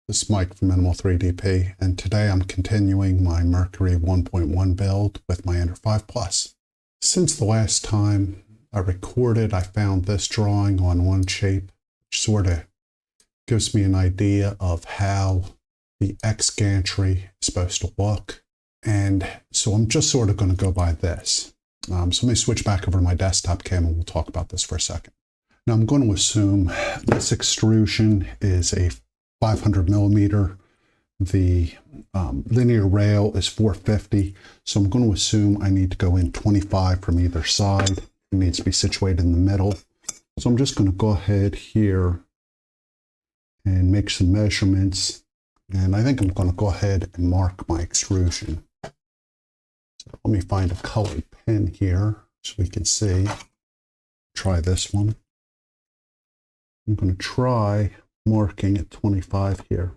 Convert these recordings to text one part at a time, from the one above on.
This is Mike from Minimal 3DP, and today I'm continuing my Mercury 1.1 build with my Ender 5 Plus. Since the last time I recorded, I found this drawing on OneShape, which sort of gives me an idea of how the X-gantry is supposed to look. And so I'm just sort of going to go by this. So let me switch back over to my desktop cam and we'll talk about this for a second. Now I'm going to assume this extrusion is a 500 millimeter. The linear rail is 450. So I'm going to assume I need to go in 25 from either side. It needs to be situated in the middle. So I'm just going to go ahead here and make some measurements. And I think I'm going to go ahead and mark my extrusion. So let me find a colored pen here so we can see. Try this one. I'm going to try marking at 25 here.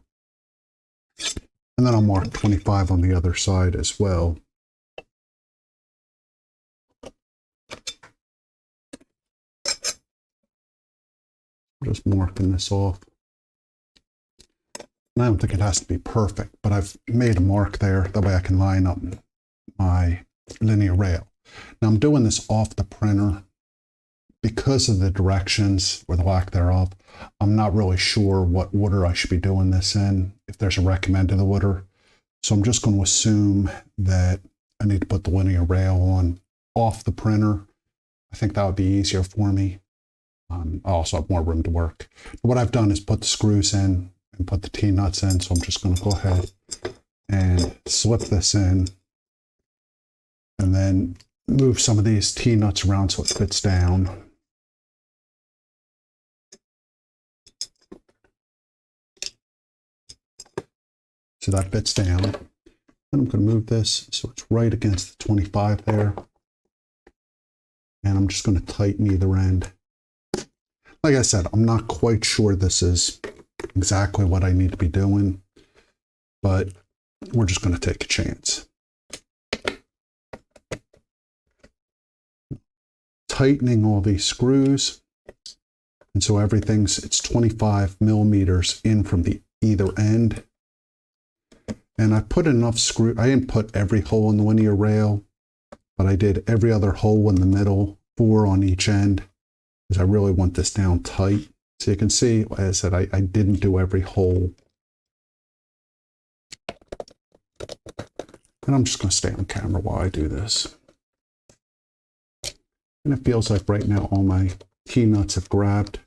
And then I'll mark 25 on the other side as well. Just marking this off. And I don't think it has to be perfect, but I've made a mark there. That way I can line up my linear rail. Now I'm doing this off the printer. Because of the directions, or the lack thereof, I'm not really sure what order I should be doing this in, if there's a recommended order. So I'm just going to assume that I need to put the linear rail on off the printer. I think that would be easier for me. I also have more room to work. But what I've done is put the screws in and put the T-nuts in, so I'm just going to go ahead and slip this in and then move some of these T-nuts around so it fits down. So that fits down. Then I'm going to move this so it's right against the 25 there. And I'm just going to tighten either end. Like I said, I'm not quite sure this is exactly what I need to be doing, but we're just going to take a chance. Tightening all these screws. And so it's 25 millimeters in from the either end. And I put enough screw. I didn't put every hole in the linear rail, but I did every other hole in the middle, 4 on each end, because I really want this down tight. So you can see, as I said, I didn't do every hole. And I'm just going to stay on camera while I do this. And it feels like right now all my T-nuts have grabbed.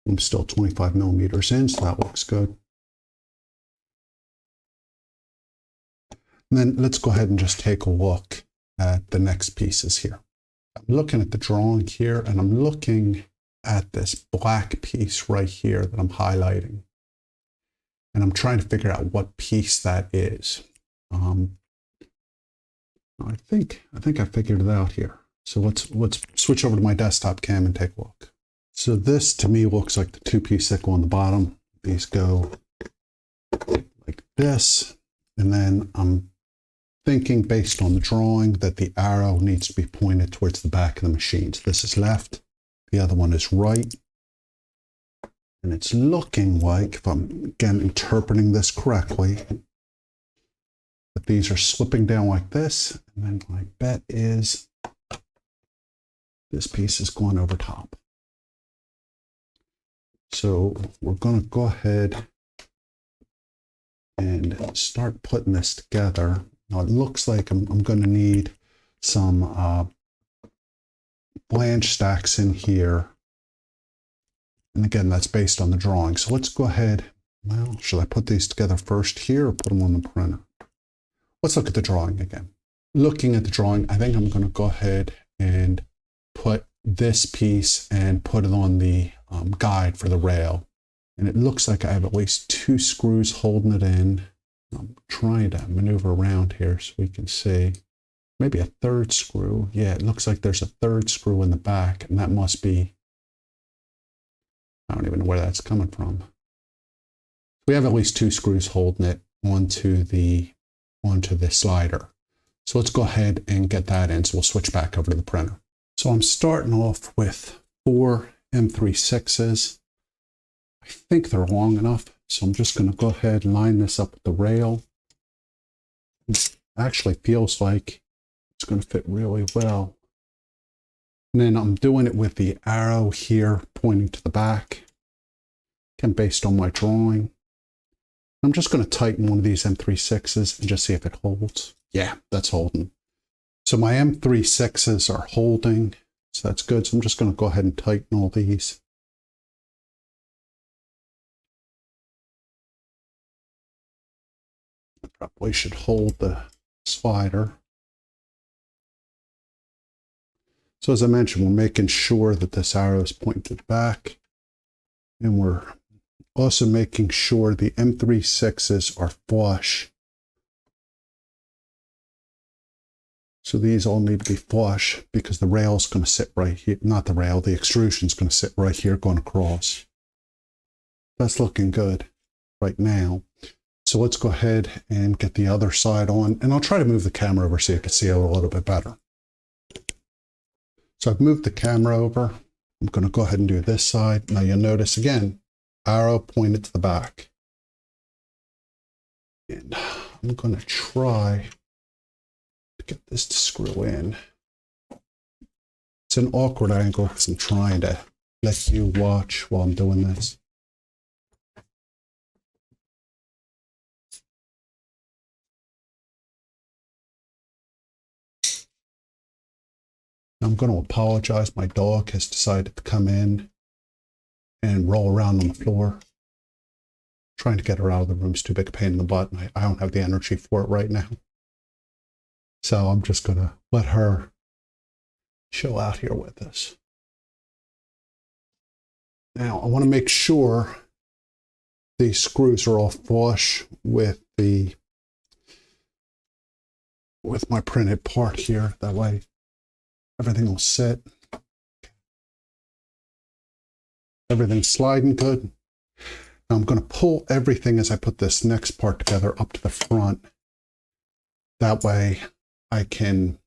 I'm still 25 millimeters in, so that looks good. And then let's go ahead and just take a look at the next pieces here. I'm looking at the drawing here, and I'm looking at this black piece right here that I'm highlighting. And I'm trying to figure out what piece that is. I think I figured it out here. So let's switch over to my desktop cam and take a look. So this to me looks like the 2-piece sickle on the bottom. These go like this. And then I'm thinking based on the drawing that the arrow needs to be pointed towards the back of the machine. So this is left, the other one is right. And it's looking like, if I'm again interpreting this correctly, that these are slipping down like this. And then my bet is this piece is going over top. So we're going to go ahead and start putting this together. Now it looks like I'm going to need some flange stacks in here. And again, that's based on the drawing. So let's go ahead. Well, should I put these together first here or put them on the printer? Let's look at the drawing again. Looking at the drawing, I think I'm going to go ahead and put this piece and put it on the guide for the rail. And it looks like I have at least 2 screws holding it in. I'm trying to maneuver around here so we can see. Maybe a 3rd screw. Yeah, it looks like there's a 3rd screw in the back, and that must be, I don't even know where that's coming from. We have at least 2 screws holding it onto the slider. So let's go ahead and get that in. So we'll switch back over to the printer. So I'm starting off with 4 M36s. I think they're long enough, so I'm just going to go ahead and line this up with the rail. It actually feels like it's going to fit really well. And then I'm doing it with the arrow here pointing to the back, again based on my drawing. I'm just going to tighten one of these M36s and just see if it holds. Yeah, that's holding. So my M36s are holding, so that's good. So I'm just going to go ahead and tighten all these. I probably should hold the slider. So as I mentioned, we're making sure that this arrow is pointed back, and we're also making sure the M36s are flush. So these all need to be flush because the rail is going to sit right here. Not the rail, the extrusion is going to sit right here going across. That's looking good right now. So let's go ahead and get the other side on, and I'll try to move the camera over so you can see it a little bit better. So I've moved the camera over. I'm going to go ahead and do this side. Now you'll notice again, arrow pointed to the back. And I'm going to try to get this to screw in. It's an awkward angle because I'm trying to let you watch while I'm doing this. I'm going to apologize. My dog has decided to come in and roll around on the floor. Trying to get her out of the room is too big a pain in the butt. And I don't have the energy for it right now. So I'm just going to let her chill out here with us. Now I want to make sure these screws are all flush with my printed part here. That way everything will sit. Everything's sliding good. Now I'm going to pull everything as I put this next part together up to the front. That way I can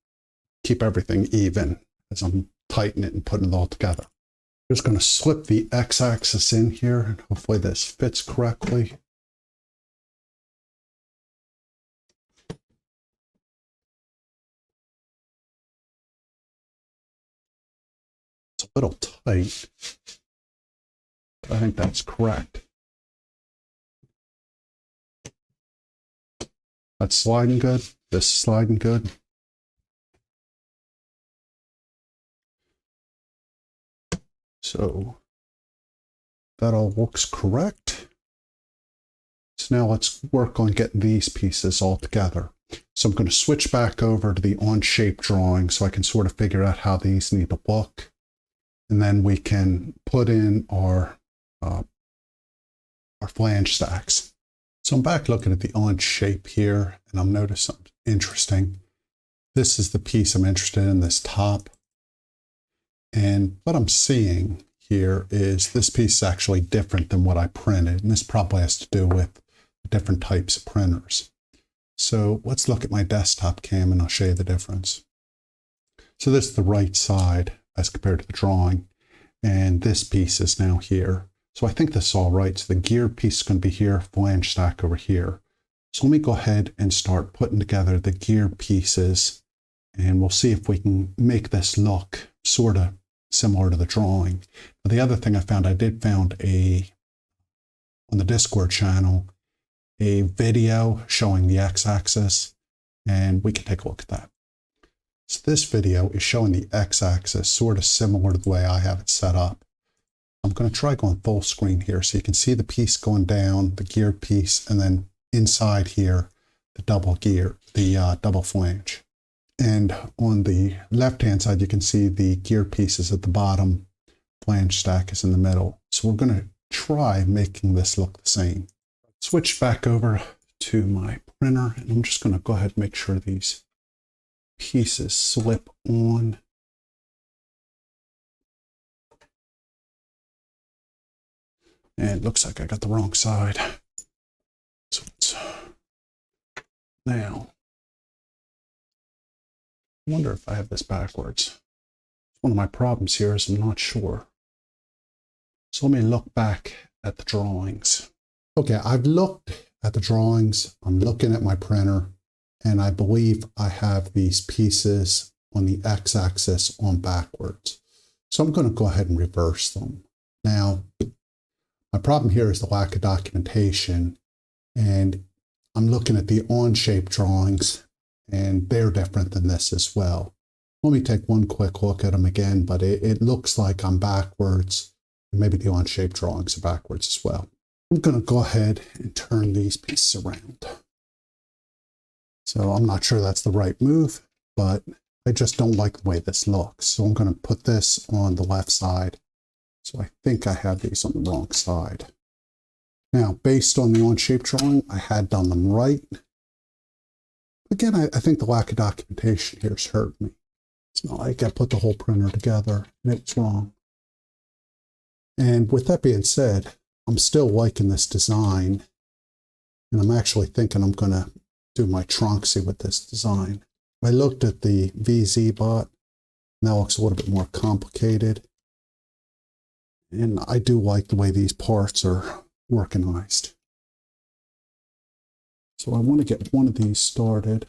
keep everything even as I'm tightening it and putting it all together. I'm just going to slip the X-axis in here and hopefully this fits correctly. It's a little tight, but I think that's correct. That's sliding good. This is sliding good. So that all looks correct. So now let's work on getting these pieces all together. So I'm going to switch back over to the on-shape drawing so I can sort of figure out how these need to look. And then we can put in our flange stacks. So I'm back looking at the on-shape here, and I'll notice something interesting. This is the piece I'm interested in, this top. And what I'm seeing here is this piece is actually different than what I printed. And this probably has to do with different types of printers. So let's look at my desktop cam and I'll show you the difference. So this is the right side as compared to the drawing. And this piece is now here. So I think this is all right. So the gear piece is going to be here, flange stack over here. So let me go ahead and start putting together the gear pieces, and we'll see if we can make this look sort of similar to the drawing. But the other thing I found, on the Discord channel, a video showing the X-axis, and we can take a look at that. So this video is showing the X-axis sort of similar to the way I have it set up. I'm going to try going full screen here so you can see the piece going down, the gear piece, and then inside here, the double gear, the double flange. And on the left-hand side, you can see the gear pieces at the bottom, flange stack is in the middle. So we're going to try making this look the same. Switch back over to my printer, and I'm just going to go ahead and make sure these pieces slip on. And it looks like I got the wrong side. So it's now, I wonder if I have this backwards. One of my problems here is I'm not sure. So let me look back at the drawings. Okay, I've looked at the drawings. I'm looking at my printer, and I believe I have these pieces on the x-axis on backwards. So I'm going to go ahead and reverse them. Now, my problem here is the lack of documentation, and I'm looking at the on-shape drawings, and they're different than this as well. Let me take one quick look at them again, but it looks like I'm backwards. Maybe the on-shape drawings are backwards as well. I'm going to go ahead and turn these pieces around. So I'm not sure that's the right move, but I just don't like the way this looks. So I'm going to put this on the left side. So I think I have these on the wrong side. Now, based on the on-shape drawing, I had done them right. Again, I think the lack of documentation here has hurt me. It's not like I put the whole printer together and it was wrong. And with that being said, I'm still liking this design. And I'm actually thinking I'm going to do my Tronxy with this design. I looked at the VZ bot. Now it looks a little bit more complicated. And I do like the way these parts are organized. So I want to get one of these started.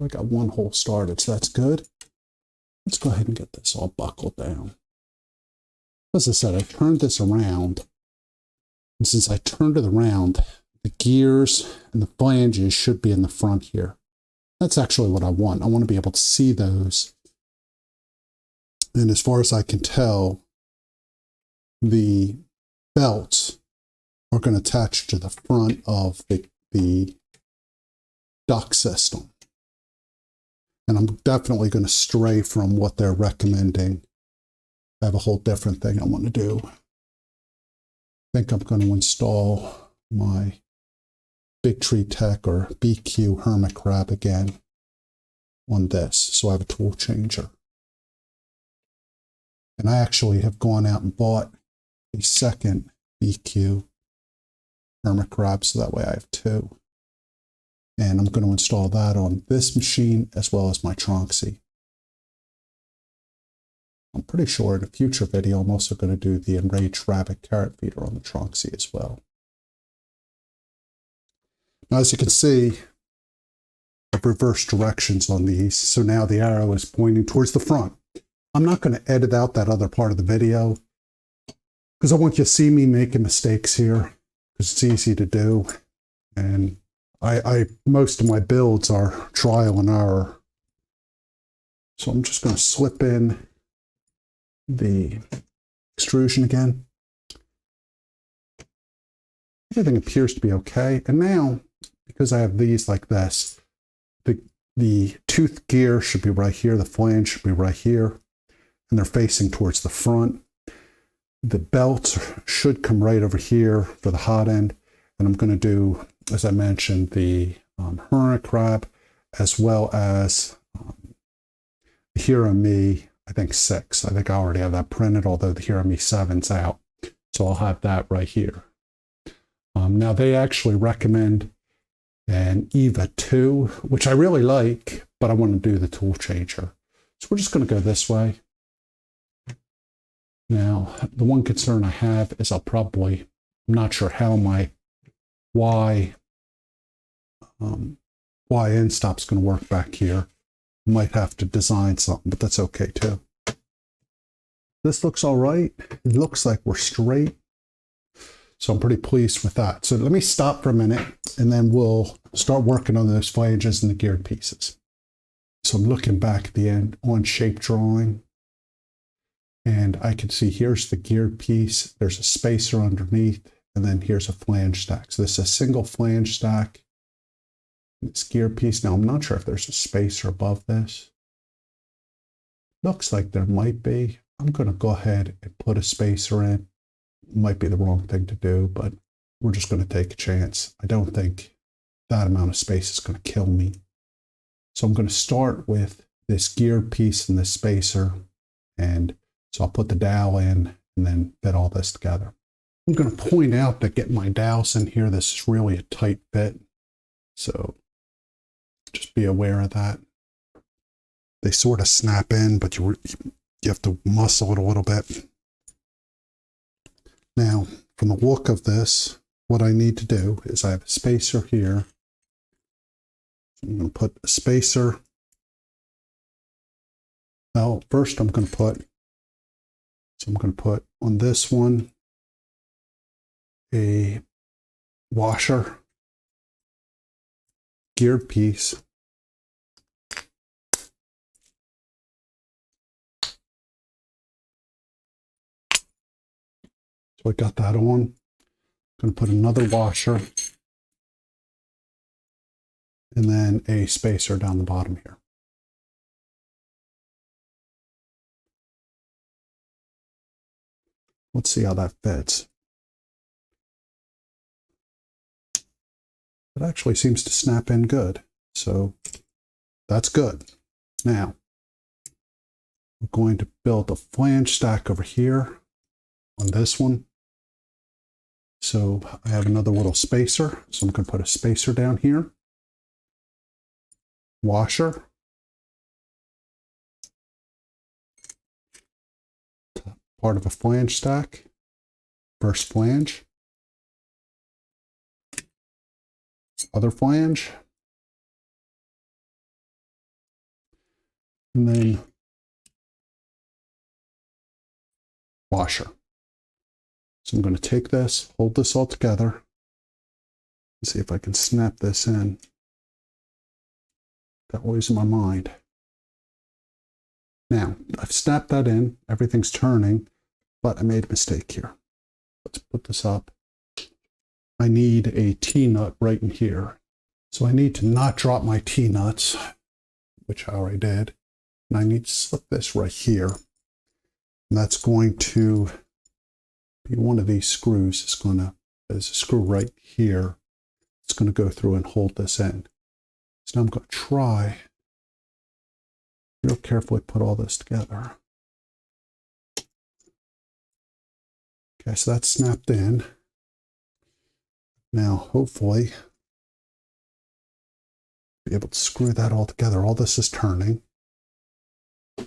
I got one hole started, so that's good. Let's go ahead and get this all buckled down. As I said, I turned this around. And since I turned it around, the gears and the flanges should be in the front here. That's actually what I want. I want to be able to see those. And as far as I can tell, the belts are going to attach to the front of the duct system. And I'm definitely going to stray from what they're recommending. I have a whole different thing I want to do. I think I'm going to install my Big Tree Tech or BQ Hermit Crab again on this. So I have a tool changer. And I actually have gone out and bought a second BQ Hermit Crab, so that way I have two. And I'm going to install that on this machine as well as my Tronxy. I'm pretty sure in a future video I'm also going to do the Enraged Rabbit carrot feeder on the Tronxy as well. Now, as you can see, I've reversed directions on these, so now the arrow is pointing towards the front. I'm not going to edit out that other part of the video because I want you to see me making mistakes here because it's easy to do. And most of my builds are trial and error. So I'm just going to slip in the extrusion again. Everything appears to be okay. And now, because I have these like this, the tooth gear should be right here. The flange should be right here. And they're facing towards the front. The belts should come right over here for the hot end. And I'm going to do, as I mentioned, the Hermit Crab, as well as the Hero Me, I think 6. I think I already have that printed, although the Hero Me 7's out. So I'll have that right here. Now, they actually recommend an EVA 2, which I really like, but I want to do the tool changer. So we're just going to go this way. Now, the one concern I have is I'm not sure how my Y end stop's going to work back here. I might have to design something, but that's okay too. This looks all right. It looks like we're straight. So I'm pretty pleased with that. So let me stop for a minute and then we'll start working on those flanges and the geared pieces. So I'm looking back at the end on shape drawing. And I can see here's the geared piece. There's a spacer underneath. And then here's a flange stack. So this is a single flange stack. It's geared piece. Now I'm not sure if there's a spacer above this. Looks like there might be. I'm going to go ahead and put a spacer in. Might be the wrong thing to do, but we're just going to take a chance. I don't think that amount of space is going to kill me. So I'm going to start with this geared piece and this spacer. And so I'll put the dowel in and then fit all this together. I'm going to point out that getting my dowels in here, this is really a tight fit. So just Just be aware of that. They sort of snap in, but you have to muscle it a little bit. Now, from the look of this, what I need to do is I have a spacer here. I'm going to put a spacer. Well, first I'm going to put on this one a washer geared piece. So I got that on. I'm going to put another washer and then a spacer down the bottom here. Let's see how that fits. It actually seems to snap in good, so that's good. Now, we're going to build a flange stack over here on this one. So I have another little spacer, so I'm going to put a spacer down here. Washer. Part of a flange stack. First flange. Other flange. And then washer. So I'm going to take this, hold this all together, and see if I can snap this in. That was in my mind. Now, I've snapped that in, everything's turning, but I made a mistake here. Let's put this up. I need a T-nut right in here. So I need to not drop my T-nuts, which I already did. And I need to slip this right here. And that's going to be one of these screws. There's a screw right here. It's going to go through and hold this in. So now I'm going to try real carefully put all this together. Okay, so that's snapped in. Now, hopefully, be able to screw that all together. All this is turning.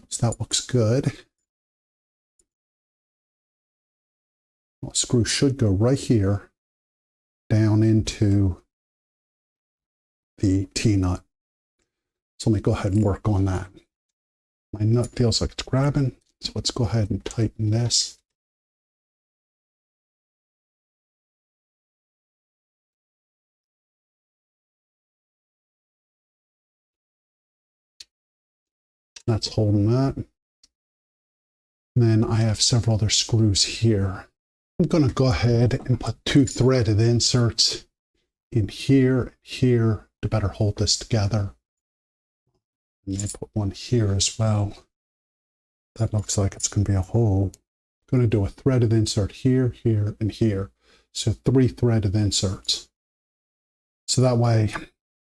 So that looks good. Well, the screw should go right here down into the T-nut. So let me go ahead and work on that. My nut feels like it's grabbing, so let's go ahead and tighten this. That's holding that. And then I have several other screws here. I'm going to go ahead and put 2 threaded inserts in here and here to better hold this together. And I put one here as well. That looks like it's going to be a hole. I'm going to do a threaded insert here, here, and here. So 3 threaded inserts. So that way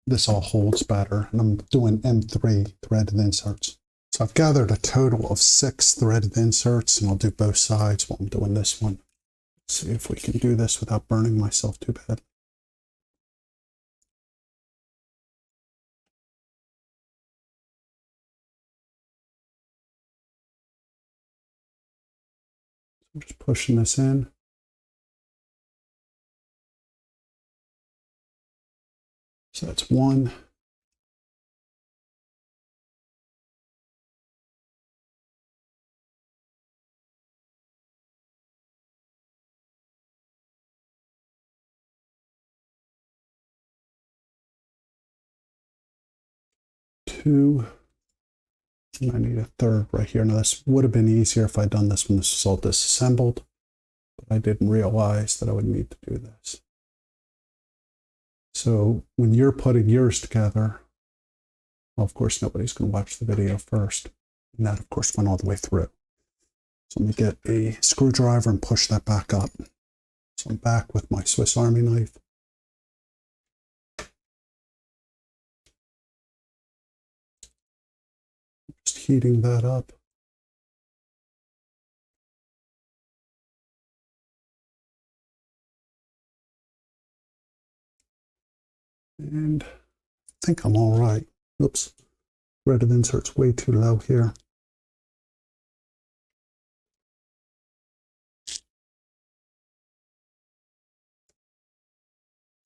this all holds better. And I'm doing M3 threaded inserts. So I've gathered a total of 6 threaded inserts, and I'll do both sides while I'm doing this one. Let's see if we can do this without burning myself too bad. I'm just pushing this in. So that's 1. Two. And I need a third right here. Now this would have been easier if I'd done this when this was all disassembled, but I didn't realize that I would need to do this. So when you're putting yours together, well, of course, nobody's going to watch the video first. And that, of course, went all the way through. So let me get a screwdriver and push that back up. So I'm back with my Swiss Army knife. Just heating that up. And I think I'm all right. Oops, threaded insert's way too low here.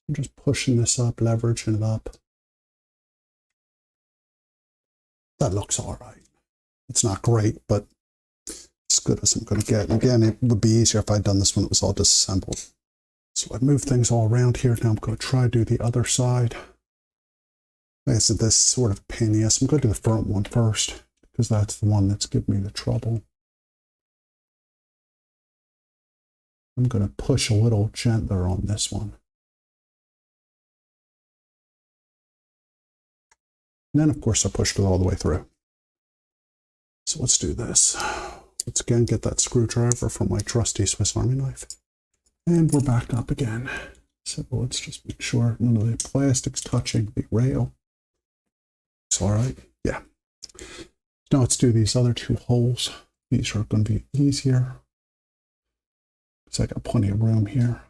I'm just pushing this up, leveraging it up. That looks all right. It's not great, but as good as I'm going to get. Again, it would be easier if I'd done this when it was all disassembled. So I've moved things all around here. Now I'm going to try to do the other side. Like I said, this is sort of pain in the ass. I'm going to do the front one first, because that's the one that's giving me the trouble. I'm going to push a little gentler on this one. And then, of course, I pushed it all the way through. So let's do this. Let's again get that screwdriver from my trusty Swiss Army knife. And we're back up again. So let's just make sure none of the plastic's touching the rail. It's all right. Yeah. Now let's do these other two holes. These are going to be easier, because I got plenty of room here.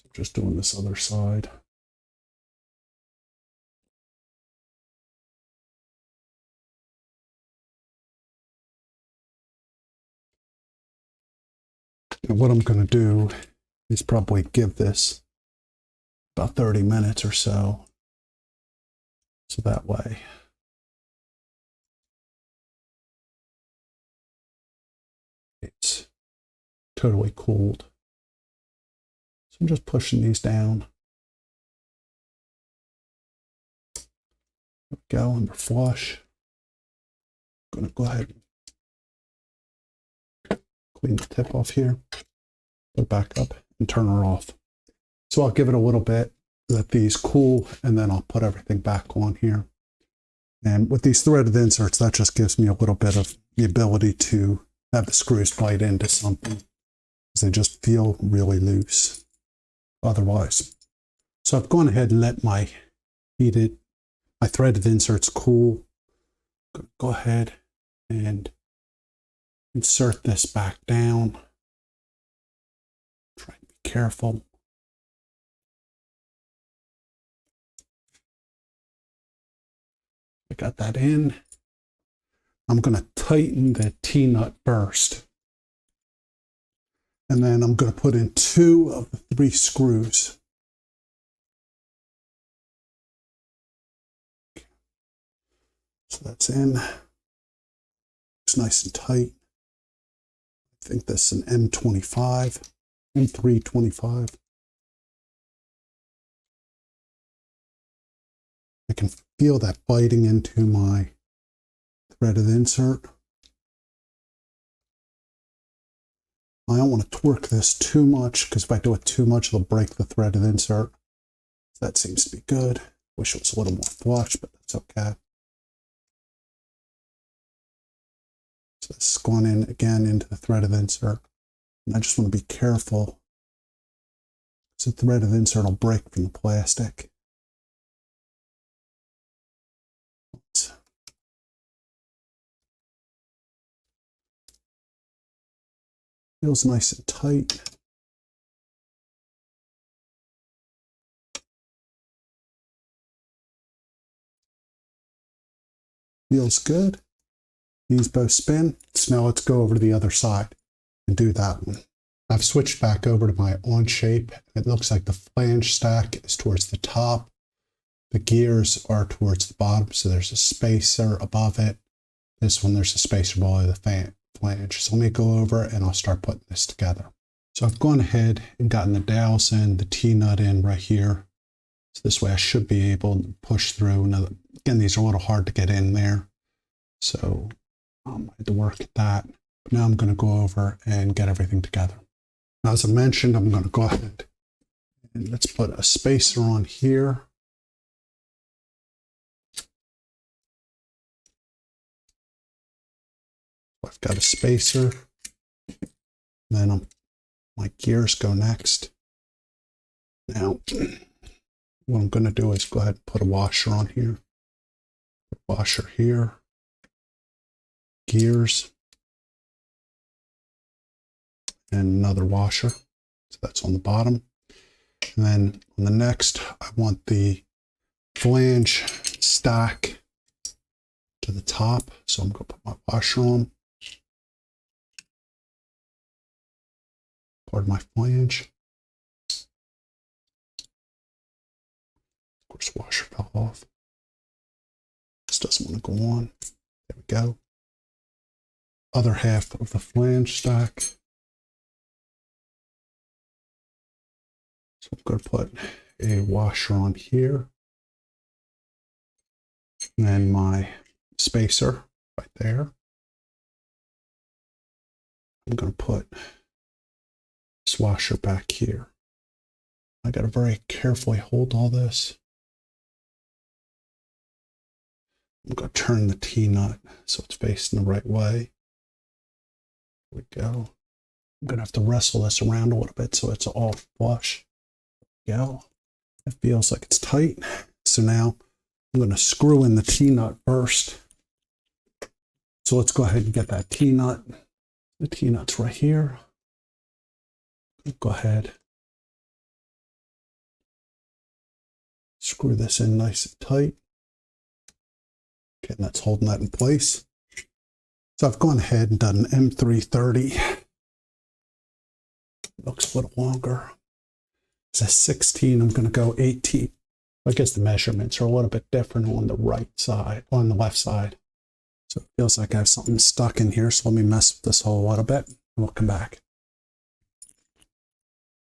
So just doing this other side. And what I'm going to do is probably give this about 30 minutes or so. So that way it's totally cooled. So I'm just pushing these down. There we go, under flush. I'm going to go ahead and clean the tip off here, put it back up, and turn her off. So I'll give it a little bit, let these cool, and then I'll put everything back on here. And with these threaded inserts, that just gives me a little bit of the ability to have the screws bite into something, because they just feel really loose otherwise. So I've gone ahead and let my threaded inserts cool. Go ahead and insert this back down. Try to be careful. I got that in. I'm going to tighten the T-nut first. And then I'm going to put in 2 of the 3 screws. So that's in. It's nice and tight. I think this is an M25, M325. I can feel that biting into my threaded insert. I don't want to torque this too much, because if I do it too much, it'll break the threaded insert. That seems to be good. Wish it was a little more flush, but that's okay. So this is going in again into the threaded insert. And I just want to be careful, because the threaded insert will break from the plastic. Feels nice and tight. Feels good. These both spin. So now let's go over to the other side and do that one. I've switched back over to my on shape. It looks like the flange stack is towards the top. The gears are towards the bottom, so there's a spacer above it. This one, there's a spacer below the flange. So let me go over and I'll start putting this together. So I've gone ahead and gotten the dowels in, the T-nut in right here. So this way I should be able to push through. Now, again, these are a little hard to get in there. So I had to work at that. But now I'm going to go over and get everything together. Now, as I mentioned, I'm going to go ahead and let's put a spacer on here. I've got a spacer. Then my gears go next. Now, what I'm going to do is go ahead and put a washer on here. Washer here. Gears. And another washer. So that's on the bottom. And then on the next, I want the flange stack to the top. So I'm going to put my washer on. Part of my flange. Of course, washer fell off. This doesn't want to go on. There we go. Other half of the flange stack. So I'm going to put a washer on here. And then my spacer right there. I'm going to put this washer back here. I got to very carefully hold all this. I'm going to turn the T-nut so it's facing the right way. There we go. I'm going to have to wrestle this around a little bit so it's all flush. There we go. It feels like it's tight. So now I'm going to screw in the T-nut first. So let's go ahead and get that T-nut. The T-nut's right here. Go ahead. Screw this in nice and tight. Okay, and that's holding that in place. So I've gone ahead and done an M330. Looks a little longer. It says 16, I'm going to go 18. I guess the measurements are a little bit different on the right side, on the left side. So it feels like I have something stuck in here. So let me mess with this hole a little bit and we'll come back.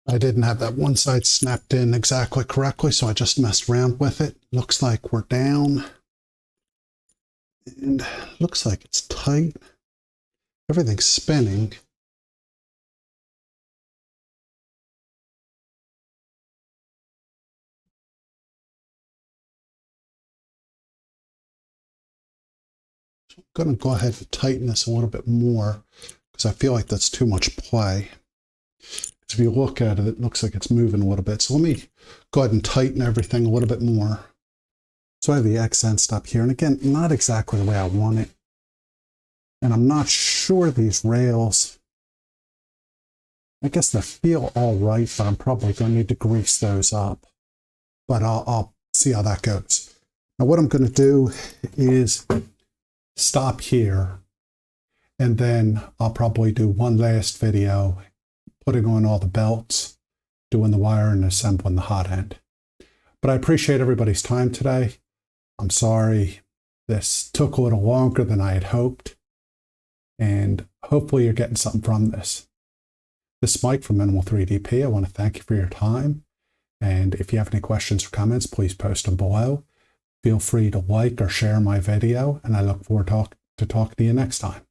I didn't have that one side snapped in exactly correctly, so I just messed around with it. Looks like we're down. And looks like it's tight. Everything's spinning. So I'm going to go ahead and tighten this a little bit more because I feel like that's too much play. If you look at it, it looks like it's moving a little bit. So let me go ahead and tighten everything a little bit more. So I have the accent stop here. And again, not exactly the way I want it. And I'm not sure these rails, I guess they feel all right, but I'm probably going to need to grease those up. But I'll see how that goes. Now what I'm going to do is stop here. And then I'll probably do one last video putting on all the belts, doing the wire and assembling the hot end. But I appreciate everybody's time today. I'm sorry this took a little longer than I had hoped. And hopefully you're getting something from this. This is Mike from Minimal 3DP. I want to thank you for your time. And if you have any questions or comments, please post them below. Feel free to like or share my video. And I look forward to talking to you next time.